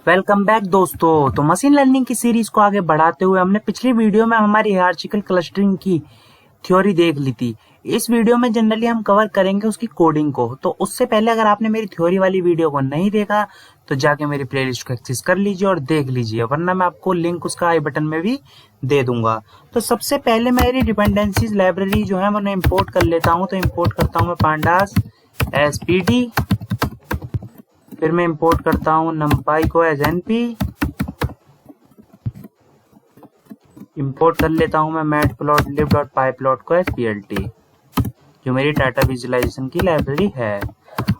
Welcome back दोस्तों। तो machine learning की सीरीज को आगे बढ़ाते हुए हमने पिछली वीडियो में हमारी हायरार्चिकल क्लस्टरिंग की थ्योरी देख ली थी। इस वीडियो में जनरली हम कवर करेंगे उसकी कोडिंग को। तो उससे पहले अगर आपने मेरी थ्योरी वाली वीडियो को नहीं देखा तो जाके मेरी प्लेलिस्ट को एक्सेस कर लीजिए और देख लीजिए, वरना मैं आपको लिंक उसका आई बटन में भी दे दूंगा। तो सबसे पहले मेरी डिपेंडेंसीज लाइब्रेरी जो है मैं उन्हें इम्पोर्ट कर लेता हूँ। तो इम्पोर्ट करता हूँ मैं पांडास एसपीडी, फिर मैं इंपोर्ट करता हूँ numpy को एज np, इंपोर्ट कर लेता हूँ मैं matplotlib.pyplot को एज plt, जो मेरी डाटा विजुअलाइजेशन की लाइब्रेरी है।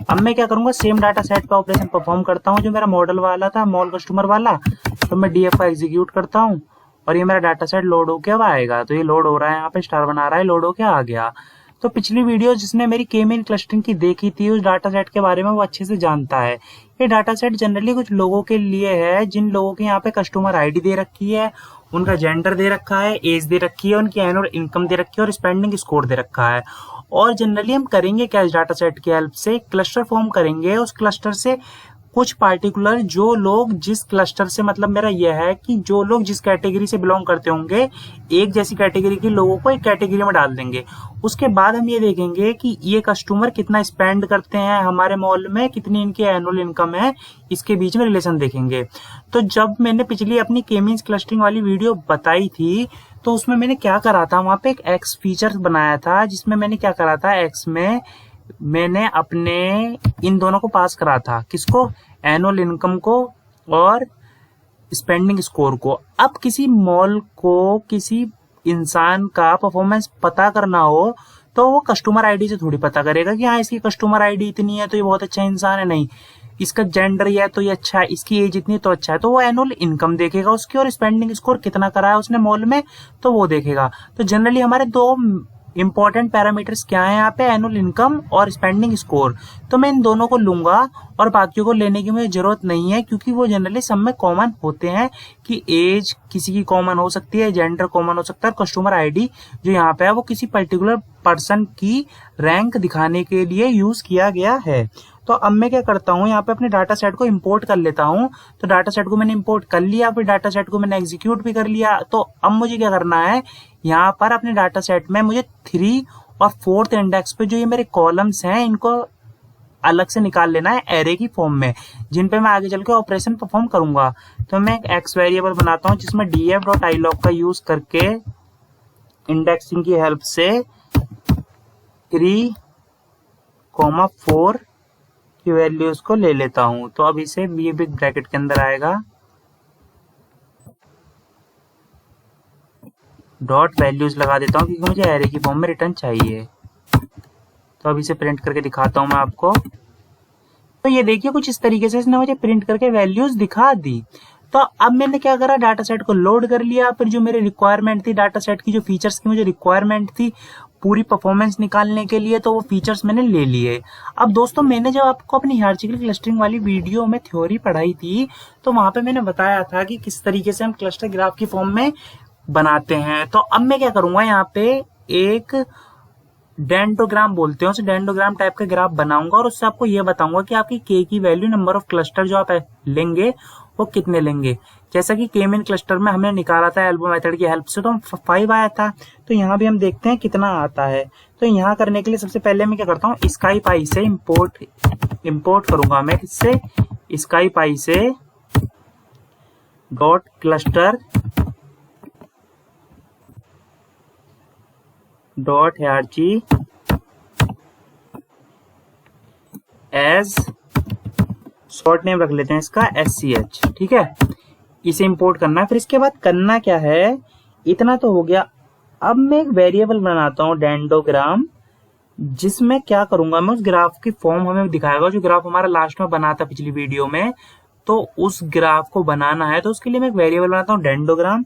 अब मैं क्या करूंगा, सेम डाटा सेट पे ऑपरेशन परफॉर्म करता हूँ जो मेरा मॉडल वाला था, मॉल कस्टमर वाला। तो मैं df का एग्जीक्यूट करता हूँ और ये मेरा डाटा सेट लोड होके अब आएगा। तो ये लोड हो रहा है, यहाँ पे स्टार बना रहा है, लोड होके आ गया। तो पिछली वीडियो जिसने मेरी के मीन क्लस्टरिंग की देखी थी उस डाटा सेट के बारे में वो अच्छे से जानता है। ये डाटा सेट जनरली कुछ लोगों के लिए है जिन लोगों के यहाँ पे कस्टमर आईडी दे रखी है, उनका जेंडर दे रखा है, एज दे रखी है, उनकी एनुअल इनकम दे रखी है और स्पेंडिंग स्कोर दे रखा है। और जनरली हम करेंगे क्या, इस डाटा सेट की हेल्प से क्लस्टर फॉर्म करेंगे। उस क्लस्टर से कुछ पार्टिकुलर जो लोग जिस क्लस्टर से, मतलब मेरा यह है कि जो लोग जिस कैटेगरी से बिलोंग करते होंगे, एक जैसी कैटेगरी के लोगों को एक कैटेगरी में डाल देंगे। उसके बाद हम ये देखेंगे कि ये कस्टमर कितना स्पेंड करते हैं हमारे मॉल में, कितनी इनकी एनुअल इनकम है, इसके बीच में रिलेशन देखेंगे। तो जब मैंने पिछली अपनी के मीन्स क्लस्टरिंग वाली वीडियो बताई थी तो उसमें मैंने क्या करा था, वहां पे एक एक्स फीचर बनाया था जिसमें मैंने क्या करा था, एक्स में मैंने अपने इन दोनों को पास करा था, किसको, एनुअल इनकम को और स्पेंडिंग स्कोर को। अब किसी मॉल को किसी इंसान का परफॉर्मेंस पता करना हो तो वो कस्टमर आईडी से थोड़ी पता करेगा कि हाँ इसकी कस्टमर आईडी इतनी है तो ये बहुत अच्छा इंसान है, नहीं, इसका जेंडर ये है तो ये अच्छा है, इसकी एज इतनी तो अच्छा है। तो वो एनुअल इनकम देखेगा उसकी और स्पेंडिंग स्कोर कितना करा है उसने मॉल में तो वो देखेगा। तो जनरली हमारे दो इंपॉर्टेंट पैरामीटर्स क्या है यहाँ पे, एनुअल इनकम और स्पेंडिंग स्कोर। तो मैं इन दोनों को लूंगा और बाकियों को लेने की मुझे जरूरत नहीं है क्योंकि वो जनरली सब में कॉमन होते हैं कि एज किसी की कॉमन हो सकती है, जेंडर कॉमन हो सकता है, कस्टमर आईडी जो यहाँ पे है वो किसी पर्टिकुलर पर्सन की रैंक दिखाने के लिए यूज किया गया है। तो अब मैं क्या करता हूँ, यहाँ पे अपने डाटा सेट को इंपोर्ट कर लेता हूँ। तो डाटा सेट को मैंने इंपोर्ट कर लिया, फिर डाटा सेट को मैंने एग्जीक्यूट भी कर लिया। तो अब मुझे क्या करना है, यहाँ पर अपने डाटा सेट में मुझे 3 और 4th इंडेक्स पे जो ये मेरे कॉलम्स हैं इनको अलग से निकाल लेना है एरे की फॉर्म में, जिन पे मैं आगे चल के ऑपरेशन परफॉर्म करूंगा। तो मैं एक एक्स वेरिएबल बनाता हूँ जिसमें df.ilog का यूज करके इंडेक्सिंग की हेल्प से 3, 4 की वैल्यूज को ले लेता हूं। तो अब इसे ये बिग ब्रैकेट के अंदर आएगा, डॉट वैल्यूज लगा देता हूं क्योंकि मुझे एरे की फॉर्म में रिटर्न चाहिए। तो अब इसे प्रिंट करके दिखाता हूं मैं आपको। तो ये देखिए कुछ इस तरीके से इसने मुझे प्रिंट करके वैल्यूज दिखा दी। तो अब मैंने क्या करा, डाटा सेट को लोड कर लिया, फिर जो मेरी रिक्वायरमेंट थी डाटा सेट की, जो फीचर्स की मुझे रिक्वायरमेंट थी पूरी परफॉर्मेंस निकालने के लिए, तो वो फीचर्स मैंने ले लिए। अब दोस्तों मैंने जब आपको अपनी हायरार्चिकल क्लस्टरिंग वाली वीडियो में थ्योरी पढ़ाई थी तो वहां पे मैंने बताया था कि किस तरीके से हम क्लस्टर ग्राफ की फॉर्म में बनाते हैं। तो अब मैं क्या करूंगा, यहाँ पे एक डेंडोग्राम बोलते हैं, उस डेंडोग्राम टाइप का ग्राफ बनाऊंगा और उससे आपको ये बताऊंगा कि आपकी के की वैल्यू, नंबर ऑफ क्लस्टर जो आप लेंगे वो कितने लेंगे। जैसा कि के मीन क्लस्टर में हमने निकाला था एल्बो मेथड की हेल्प से, तो 5 आया था। तो यहाँ भी हम देखते हैं कितना आता है। तो यहाँ करने के लिए सबसे पहले मैं क्या करता हूँ, स्काई पाई से इंपोर्ट करूंगा मैं, किससे, स्काई पाई से dot cluster dot hierarchy as short name रख लेते हैं इसका SCH, ठीक है। इसे इंपोर्ट करना है। फिर इसके बाद करना क्या है, इतना तो हो गया। अब मैं एक वेरिएबल बनाता हूँ डेंडोग्राम, जिसमें क्या करूंगा मैं, उस ग्राफ की फॉर्म हमें दिखाएगा जो ग्राफ हमारा लास्ट में बना था पिछली वीडियो में। तो उस ग्राफ को बनाना है तो उसके लिए मैं एक वेरिएबल बनाता हूँ डेंडोग्राम।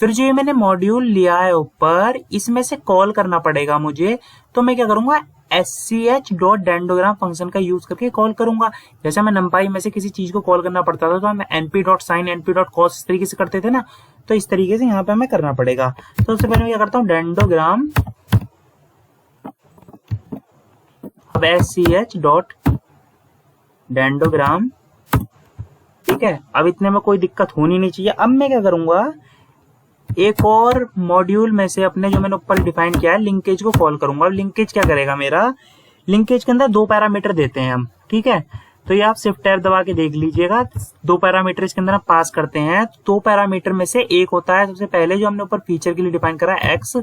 फिर जो ये मैंने मॉड्यूल लिया है ऊपर, इसमें से कॉल करना पड़ेगा मुझे। तो मैं क्या करूंगा, SCH.डेंडोग्राम फंक्शन का यूज करके कॉल करूंगा। जैसे मैं numpy में से किसी चीज को कॉल करना पड़ता था तो हम np.sin np.cos इस तरीके से करते थे ना, तो इस तरीके से यहाँ पे हमें करना पड़ेगा। तो सबसे पहले मैं क्या करता हूँ, डेंडोग्राम अब SCH.डेंडोग्राम ठीक है, अब इतने में कोई दिक्कत होनी नहीं चाहिए। अब मैं क्या करूंगा, एक और मॉड्यूल में से अपने जो मैंने ऊपर डिफाइन किया है लिंकेज को कॉल करूंगा। अब लिंकेज क्या करेगा मेरा, लिंकेज के अंदर 2 पैरामीटर देते हैं हम, ठीक है। तो ये आप शिफ्ट टैब दबा के देख लीजिएगा, 2 पैरामीटर इसके अंदर हम पास करते हैं। 2 पैरामीटर में से एक होता है सबसे पहले जो हमने ऊपर फीचर के लिए डिफाइन करा है एक्स,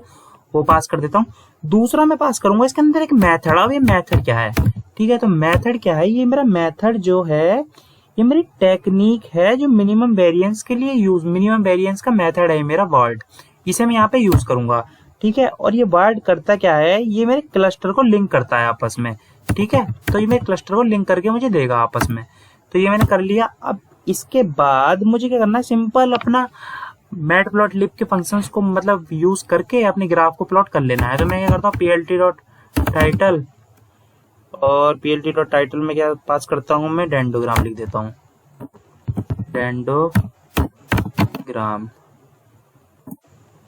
वो पास कर देता हूँ। दूसरा मैं पास करूंगा इसके अंदर एक मेथड। अब ये मेथड क्या है, ठीक है, तो मेथड क्या है, ये मेरा मेथड जो है ये मेरी टेक्निक है जो मिनिमम वेरिएंस के लिए यूज, मिनिमम वेरिएंस का मेथड है मेरा वर्ड, इसे मैं यहाँ पे यूज करूंगा, ठीक है। और ये वर्ड करता क्या है, ये मेरे क्लस्टर को लिंक करता है आपस में, ठीक है। तो ये मेरे क्लस्टर को लिंक करके मुझे देगा आपस में, तो ये मैंने कर लिया। अब इसके बाद मुझे क्या करना है, सिंपल अपना मैटप्लॉटलिब के फंक्शंस को मतलब यूज करके अपने ग्राफ को प्लॉट कर लेना है। तो मैं क्या करता हूँ, plt.title, और plt.title में क्या पास करता हूँ मैं, डेंडोग्राम लिख देता हूँ, डेंडोग्राम।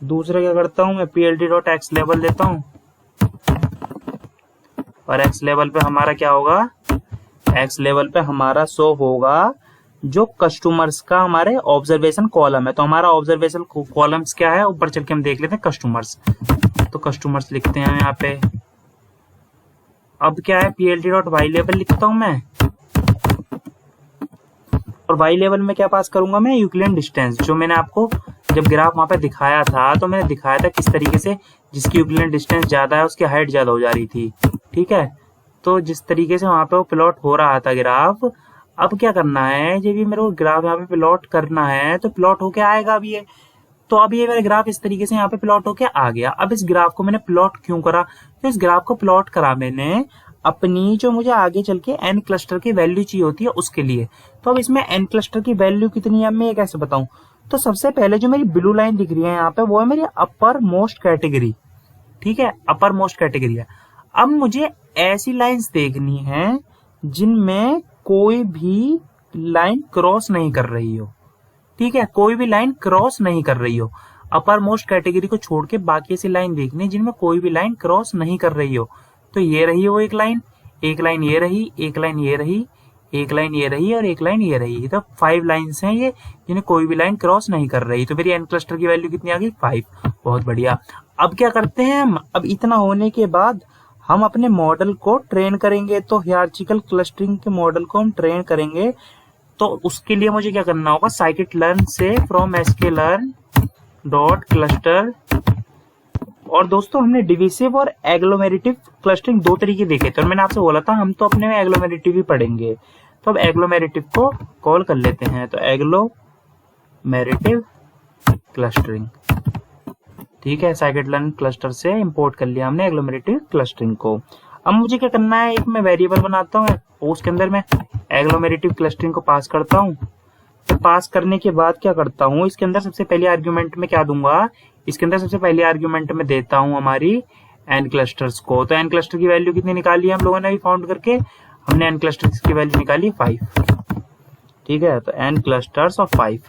दूसरा क्या करता हूँ मैं, plt.xlabel देता हूँ, और x लेवल पे हमारा क्या होगा, x लेवल पे हमारा शो होगा जो कस्टमर्स का हमारे ऑब्जर्वेशन कॉलम है। तो हमारा ऑब्जर्वेशन कॉलम्स क्या है, ऊपर चल के हम देख लेते हैं, कस्टमर्स। तो कस्टमर्स लिखते हैं यहाँ पे। अब क्या है, plt.y लेवल लिखता हूं मैं, और y लेवल में क्या पास करूंगा मैं, यूक्लिडियन डिस्टेंस। जो मैंने आपको जब ग्राफ वहां पे दिखाया था तो मैंने दिखाया था किस तरीके से जिसकी यूक्लिडियन डिस्टेंस ज्यादा है उसकी हाइट ज्यादा हो जा रही थी, ठीक है। तो जिस तरीके से वहां पे वो प्लॉट हो रहा था ग्राफ, अब क्या करना है, जब ये मेरे को ग्राफ यहाँ पे प्लॉट करना है तो प्लॉट होके आएगा अब ये। तो अब ये मेरा ग्राफ इस तरीके से यहाँ पे प्लॉट होके आ गया। अब इस ग्राफ को मैंने प्लॉट क्यों करा, तो इस ग्राफ को प्लॉट करा मैंने अपनी जो मुझे आगे चल के एन क्लस्टर की वैल्यू चाहिए होती है उसके लिए। तो अब इसमें एन क्लस्टर की वैल्यू कितनी है मैं ये कैसे बताऊं। तो सबसे पहले जो मेरी ब्लू लाइन दिख रही है यहाँ पे वो है मेरी अपर मोस्ट कैटेगरी, ठीक है, अपर मोस्ट कैटेगरी है। अब मुझे ऐसी लाइंस देखनी है जिनमें कोई भी लाइन क्रॉस नहीं कर रही हो, ठीक है, कोई भी लाइन क्रॉस नहीं कर रही हो। अपर मोस्ट कैटेगरी को छोड़ के बाकी ऐसी लाइन देखनी है जिनमें कोई भी लाइन क्रॉस नहीं कर रही हो। तो ये रही वो एक लाइन ये रही, एक लाइन ये रही, एक लाइन ये रही, और एक लाइन ये रही। तो 5 लाइंस हैं ये जिन्हें कोई भी लाइन क्रॉस नहीं कर रही। तो मेरी एन क्लस्टर की वैल्यू कितनी आ गई, 5। बहुत बढ़िया। अब क्या करते हैं हम, अब इतना होने के बाद हम अपने मॉडल को ट्रेन करेंगे। तो हायरार्चिकल क्लस्टरिंग के मॉडल को हम ट्रेन करेंगे। तो उसके लिए मुझे क्या करना होगा, scikit-learn से फ्रॉम sklearn डॉट क्लस्टर। और दोस्तों हमने डिविसिव और एग्लोमेरेटिव क्लस्टरिंग 2 तरीके देखे थे, और मैंने आपसे बोला था हम तो अपने में एग्लोमेरेटिव ही पढ़ेंगे। तो अब एग्लोमेरेटिव को कॉल कर लेते हैं। तो एग्लोमेरेटिव क्लस्टरिंग, ठीक है, scikit-learn क्लस्टर से इंपोर्ट कर लिया हमने एग्लोमेरेटिव क्लस्टरिंग को। अब मुझे क्या करना है, एक मैं वेरिएबल बनाता हूँ और उसके अंदर मैं एग्लोमेरेटिव क्लस्टरिंग को पास करता हूँ। तो पास करने के बाद क्या करता हूँ, इसके अंदर सबसे पहले आर्ग्यूमेंट में क्या दूंगा, इसके अंदर सबसे पहले आर्ग्यूमेंट में देता हूँ हमारी एन क्लस्टर्स को। तो एन क्लस्टर की वैल्यू कितनी निकाली हम लोगों ने अभी फाउंड करके, हमने एन क्लस्टर्स की वैल्यू निकाली 5, ठीक है। तो एन क्लस्टर्स ऑफ 5।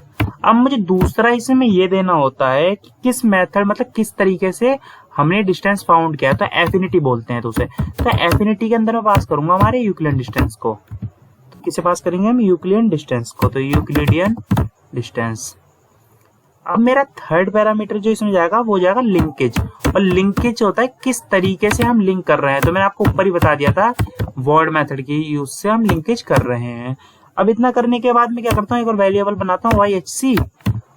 अब मुझे दूसरा इसमें ये देना होता है कि किस मेथड, मतलब किस तरीके से हमने डिस्टेंस फाउंड किया। तो एफिनिटी बोलते हैं तो उसे। तो एफिनिटी के अंदर मैं पास करूंगा हमारे यूक्लिडियन डिस्टेंस को। तो किसे पास करेंगे हम, यूक्लिडियन डिस्टेंस को। तो यूक्लिडियन डिस्टेंस। अब मेरा थर्ड पैरामीटर जो इसमें जाएगा वो जाएगा लिंकेज। और लिंकेज होता है किस तरीके से हम लिंक कर रहे हैं। तो मैंने आपको ऊपर ही बता दिया था, वर्ड मेथड की यूज से हम लिंकेज कर रहे हैं। अब इतना करने के बाद मैं क्या करता हूँ, एक और वेरिएबल बनाता हूँ YHC,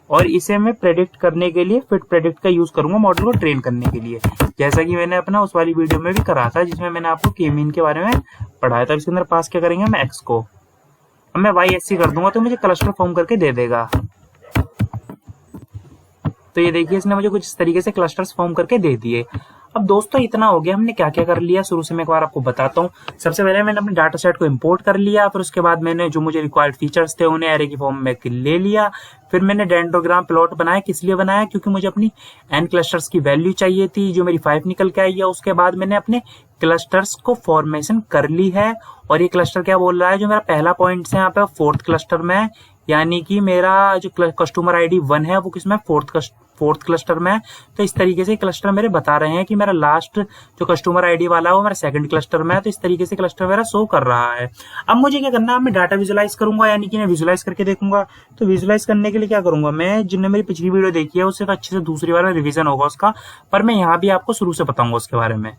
और इसे मैं प्रेडिक्ट करने के लिए फिट प्रेडिक्ट का यूज करूंगा मॉडल को ट्रेन करने के लिए, जैसा कि मैंने अपना उस वाली वीडियो में भी करा था जिसमें मैंने आपको के मीन के बारे में पढ़ाया था। इसके अंदर पास क्या करेंगे हम, x को। अब मैं YHC कर दूंगा तो मुझे क्लस्टर फॉर्म करके दे देगा। तो ये देखिए इसने मुझे कुछ इस तरीके से क्लस्टर्स फॉर्म करके दे दिए। अब दोस्तों इतना हो गया, हमने क्या क्या कर लिया शुरू से मैं एक बार आपको बताता हूँ। सबसे पहले मैंने अपने डाटा सेट को इंपोर्ट कर लिया, फिर उसके बाद मैंने जो मुझे रिक्वायर्ड फीचर्स थे उन्हें एरे की फॉर्म में ले लिया। फिर मैंने डेंडोग्राम प्लॉट बनाया, किस लिए बनाया, क्योंकि मुझे अपनी एन क्लस्टर्स की वैल्यू चाहिए थी जो मेरी 5 निकल के आई है। उसके बाद मैंने अपने क्लस्टर्स को फॉर्मेशन कर ली है। और ये क्लस्टर क्या बोल रहा है, जो मेरा पहला पॉइंट है यहाँ पे 4th क्लस्टर में है, यानी कि मेरा जो कस्टमर ID 1 है वो किसमें, 4th क्लस्टर में है। तो इस तरीके से क्लस्टर मेरे बता रहे हैं कि मेरा लास्ट जो कस्टमर आईडी वाला है वो मेरा 2nd क्लस्टर में है। तो इस तरीके से क्लस्टर मेरा शो कर रहा है। अब मुझे क्या करना है, मैं डाटा विजुलाइज करूंगा, यानी कि मैं विजुलाइज करके देखूंगा। तो विजुलाइज करने के लिए क्या करूंगा, मैं जिनने मेरी पिछली वीडियो देखी है उससे तो अच्छे से दूसरी बार में रिविजन होगा उसका, पर मैं यहाँ भी आपको शुरू से बताऊंगा उसके बारे में।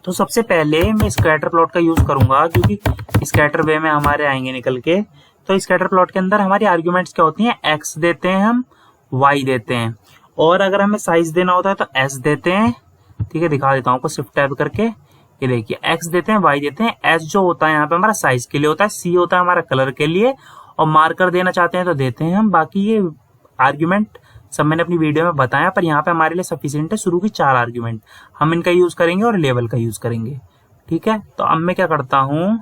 तो सबसे पहले मैं स्कैटर प्लॉट का यूज करूंगा, क्योंकि स्कैटर वे में हमारे आएंगे निकल के। तो स्कैटर प्लॉट के अंदर हमारी आर्ग्यूमेंट्स क्या होती हैं, एक्स देते हैं हम, वाई देते हैं, और अगर हमें साइज देना होता है तो एस देते हैं। ठीक है, दिखा देता हूँ आपको शिफ्ट टैब करके। ये देखिए, एक्स देते हैं, वाई देते हैं, एस जो होता है यहाँ पे हमारा साइज के लिए होता है, सी होता है हमारा कलर के लिए, और मार्कर देना चाहते हैं तो देते हैं हम। बाकी ये आर्ग्यूमेंट सब मैंने अपनी वीडियो में बताया, पर यहाँ पे हमारे लिए सफिशिएंट है शुरू की 4 आर्ग्यूमेंट। हम इनका यूज करेंगे और लेवल का यूज करेंगे। ठीक है, तो अब मैं क्या करता हूँ,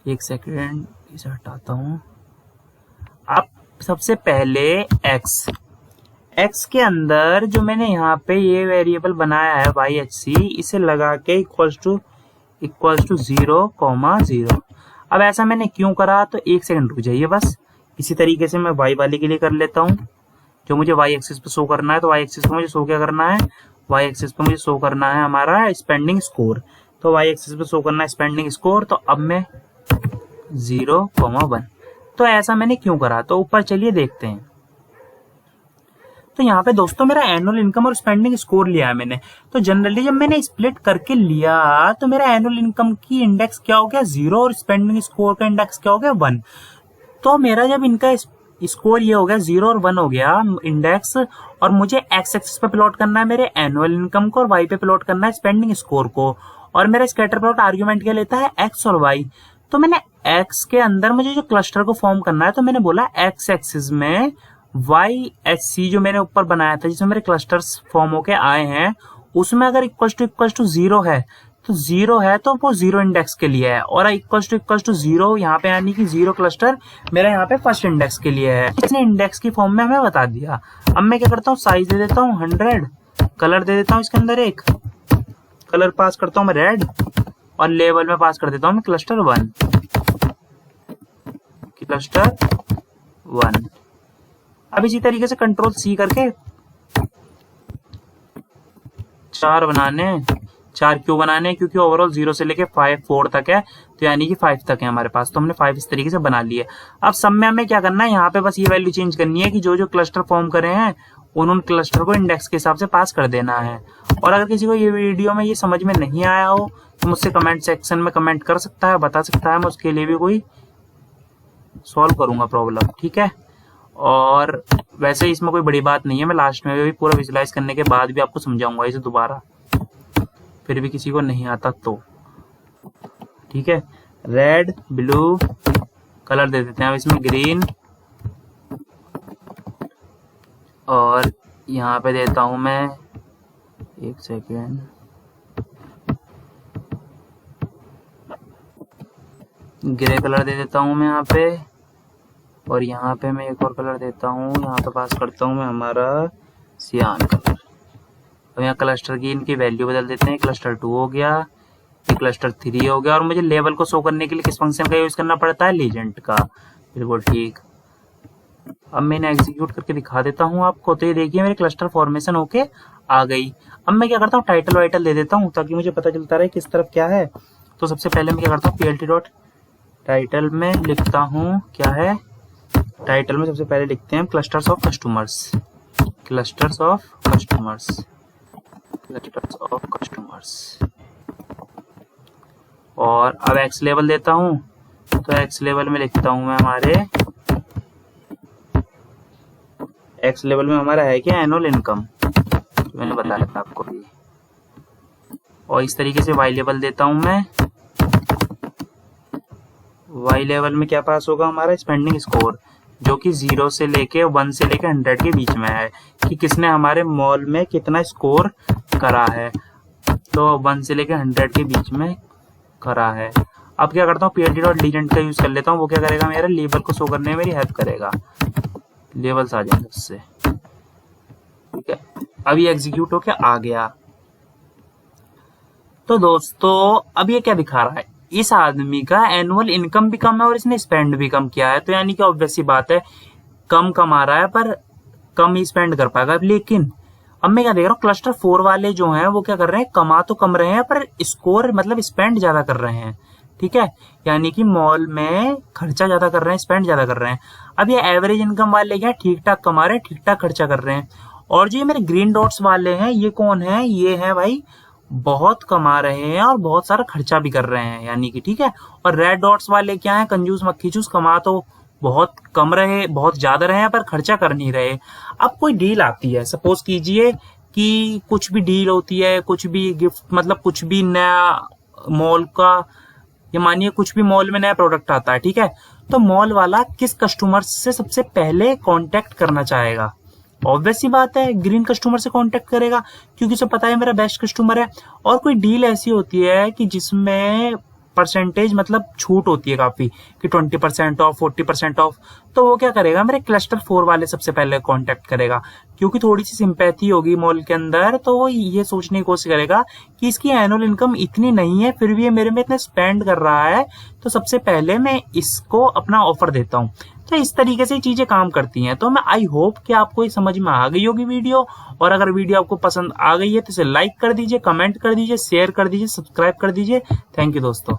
एक सेकेंड इसे हटाता हूँ। अब सबसे पहले एक्स के अंदर जो मैंने यहाँ पे ये वेरिएबल बनाया है YHC, इसे लगा के इक्वल्स टू 0,0। अब ऐसा मैंने क्यों करा, तो एक सेकंड रुक जाइए बस। इसी तरीके से मैं वाई वाले के लिए कर लेता हूँ, जो मुझे वाई एक्सिस पे शो करना है। तो वाई एक्सिस पे मुझे शो क्या करना है, वाई एक्सिस पे मुझे शो करना है हमारा स्पेंडिंग स्कोर। तो वाई एक्सिस पे शो करना है स्पेंडिंग स्कोर। तो अब मैं 0,1, तो ऐसा मैंने क्यों करा, तो ऊपर चलिए देखते हैं। तो यहाँ पे दोस्तों मेरा एनुअल इनकम और स्पेंडिंग स्कोर लिया है मैंने। तो जनरली जब मैंने स्प्लिट करके लिया तो मेरा एनुअल इनकम की इंडेक्स क्या हो गया, 0, और स्पेंडिंग स्कोर का इंडेक्स क्या हो गया, 1। तो मेरा जब इनका स्कोर ये हो गया 0 और 1 हो गया इंडेक्स, और मुझे एक्स एक्सिस पे प्लॉट करना है मेरे एनुअल इनकम को, और वाई पे प्लॉट करना है स्पेंडिंग स्कोर को, और मेरा स्कैटर प्लॉट आर्ग्यूमेंट क्या लेता है, एक्स और वाई। तो मैंने एक्स के अंदर मुझे जो क्लस्टर को फॉर्म करना है, तो मैंने बोला एक्स एक्सिस में YHC जो मैंने ऊपर बनाया था, जिसमें मेरे क्लस्टर्स फॉर्म होके आए हैं, उसमें अगर इक्वल टू 0 है, तो 0 है तो वो 0 इंडेक्स के लिए है, और इक्वल टू 0 यहाँ पे, यानी कि 0 क्लस्टर मेरा यहाँ पे फर्स्ट इंडेक्स के लिए है। इसने इंडेक्स की फॉर्म में हमें बता दिया। अब मैं क्या करता हूँ, साइज दे देता हूँ 100, कलर दे देता हूँ इसके अंदर एक कलर पास करता हूँ मैं रेड, और लेवल में पास कर देता हूँ मैं क्लस्टर 1। अब इसी तरीके से कंट्रोल C करके 4 क्यों बनाने, क्योंकि ओवरऑल 0 से लेके 4 तक है, तो यानी कि 5 तक है हमारे पास। तो हमने 5 इस तरीके से बना लिए। अब सब में हमें क्या करना है, यहाँ पे बस ये वैल्यू चेंज करनी है कि जो जो क्लस्टर फॉर्म करे हैं उन क्लस्टर को इंडेक्स के हिसाब से पास कर देना है। और अगर किसी को ये वीडियो में ये समझ में नहीं आया हो तो मुझसे कमेंट सेक्शन में कमेंट कर सकता है, बता सकता है, मैं उसके लिए भी कोई सॉल्व करूंगा प्रॉब्लम। ठीक है, और वैसे इसमें कोई बड़ी बात नहीं है, मैं लास्ट में भी पूरा विजुलाइज करने के बाद भी आपको समझाऊंगा इसे दोबारा, फिर भी किसी को नहीं आता तो। ठीक है, रेड ब्लू कलर दे देते हैं अब इसमें ग्रीन, और यहाँ पे देता हूं मैं, एक सेकेंड, ग्रे कलर दे देता हूं मैं यहाँ पे, और यहाँ पे मैं एक और कलर देता हूँ, यहाँ पे पास करता हूँ मैं हमारा सियान कलर। अब यहाँ क्लस्टर की इनकी वैल्यू बदल देते हैं, क्लस्टर 2 हो गया, ये क्लस्टर 3 हो गया, और मुझे लेवल को शो करने के लिए किस फंक्शन का यूज करना पड़ता है, लीजेंड का। बिल्कुल ठीक। अब मैंने एग्जीक्यूट करके दिखा देता हूँ आपको। तो ये देखिए मेरे क्लस्टर फॉर्मेशन होके आ गई। अब मैं क्या करता हूँ, टाइटल वाइटल दे देता हूँ ताकि मुझे पता चलता रहे किस तरफ क्या है। तो सबसे पहले मैं क्या करता हूँ, PLT डॉट टाइटल में लिखता हूँ क्या है, टाइटल में सबसे पहले लिखते हैं clusters of customers, clusters of customers. और अब एक्स लेवल देता हूँ, तो एक्स लेवल में लिखता हूँ मैं हमारे, एक्स लेवल में हमारा है क्या, एनुअल इनकम, तो मैंने बताया था आपको भी। और इस तरीके से वाई लेवल देता हूँ मैं, वाई लेवल में क्या पास होगा हमारा, स्पेंडिंग स्कोर, जो कि 0 से लेके 1 से लेके 100 के बीच में है, कि किसने हमारे मॉल में कितना स्कोर करा है। तो 1 से लेके 100 के बीच में करा है। अब क्या करता हूँ, PLT डॉट लीजेंड का यूज कर लेता हूँ। वो क्या करेगा, मेरे लेवल को शो करने में मेरी हेल्प करेगा, लेवल्स आ जाएंगे उससे। ठीक है, अब ये एग्जीक्यूट होके आ गया। तो दोस्तों अब ये क्या दिखा रहा है, इस आदमी का एनुअल इनकम भी कम है और इसने स्पेंड भी कम किया है। तो यानी कि ऑब्वियस सी बात है, कम कमा रहा है पर कम ही स्पेंड कर पाएगा। लेकिन अब मैं क्या देख रहा हूँ, क्लस्टर 4 वाले जो हैं वो क्या कर रहे हैं, कमा तो कम रहे हैं पर स्कोर मतलब स्पेंड ज्यादा कर रहे हैं। ठीक है, यानी कि मॉल में खर्चा ज्यादा कर रहे हैं, स्पेंड ज्यादा कर रहे हैं। अब ये एवरेज इनकम वाले क्या ठीक ठाक कमा रहे हैं, ठीक ठाक खर्चा कर रहे हैं। और जो ये मेरे ग्रीन डॉट्स वाले हैं ये कौन है, ये है भाई बहुत कमा रहे हैं और बहुत सारा खर्चा भी कर रहे हैं, यानी कि ठीक है। और रेड डॉट्स वाले क्या है, कंजूस मक्खी चूस, कमा तो बहुत कम रहे, बहुत ज्यादा रहे हैं पर खर्चा कर नहीं रहे। अब कोई डील आती है, सपोज कीजिए कि कुछ भी डील होती है, कुछ भी गिफ्ट मतलब कुछ भी नया मॉल का, ये मानिए कुछ भी मॉल में नया प्रोडक्ट आता है, ठीक है। तो मॉल वाला किस कस्टमर से सबसे पहले कांटेक्ट करना चाहेगा, ऑब्वियस सी बात है ग्रीन कस्टमर से कांटेक्ट करेगा, क्योंकि उसे पता है मेरा बेस्ट कस्टमर है। और कोई डील ऐसी होती है कि जिसमें परसेंटेज मतलब छूट होती है काफी, कि 20% ऑफ, 40% ऑफ, तो वो क्या करेगा, मेरे क्लस्टर 4 वाले सबसे पहले कांटेक्ट करेगा, क्योंकि थोड़ी सी सिंपैथी होगी मॉल के अंदर। तो वो ये सोचने की कोशिश करेगा कि इसकी एनुअल इनकम इतनी नहीं है, फिर भी ये मेरे में इतना स्पेंड कर रहा है, तो सबसे पहले मैं इसको अपना ऑफर देता हूँ। तो इस तरीके से चीजें काम करती हैं। तो मैं आई होप कि आपको ये समझ में आ गई होगी वीडियो। और अगर वीडियो आपको पसंद आ गई है तो इसे लाइक कर दीजिए, कमेंट कर दीजिए, शेयर कर दीजिए, सब्सक्राइब कर दीजिए। थैंक यू दोस्तों।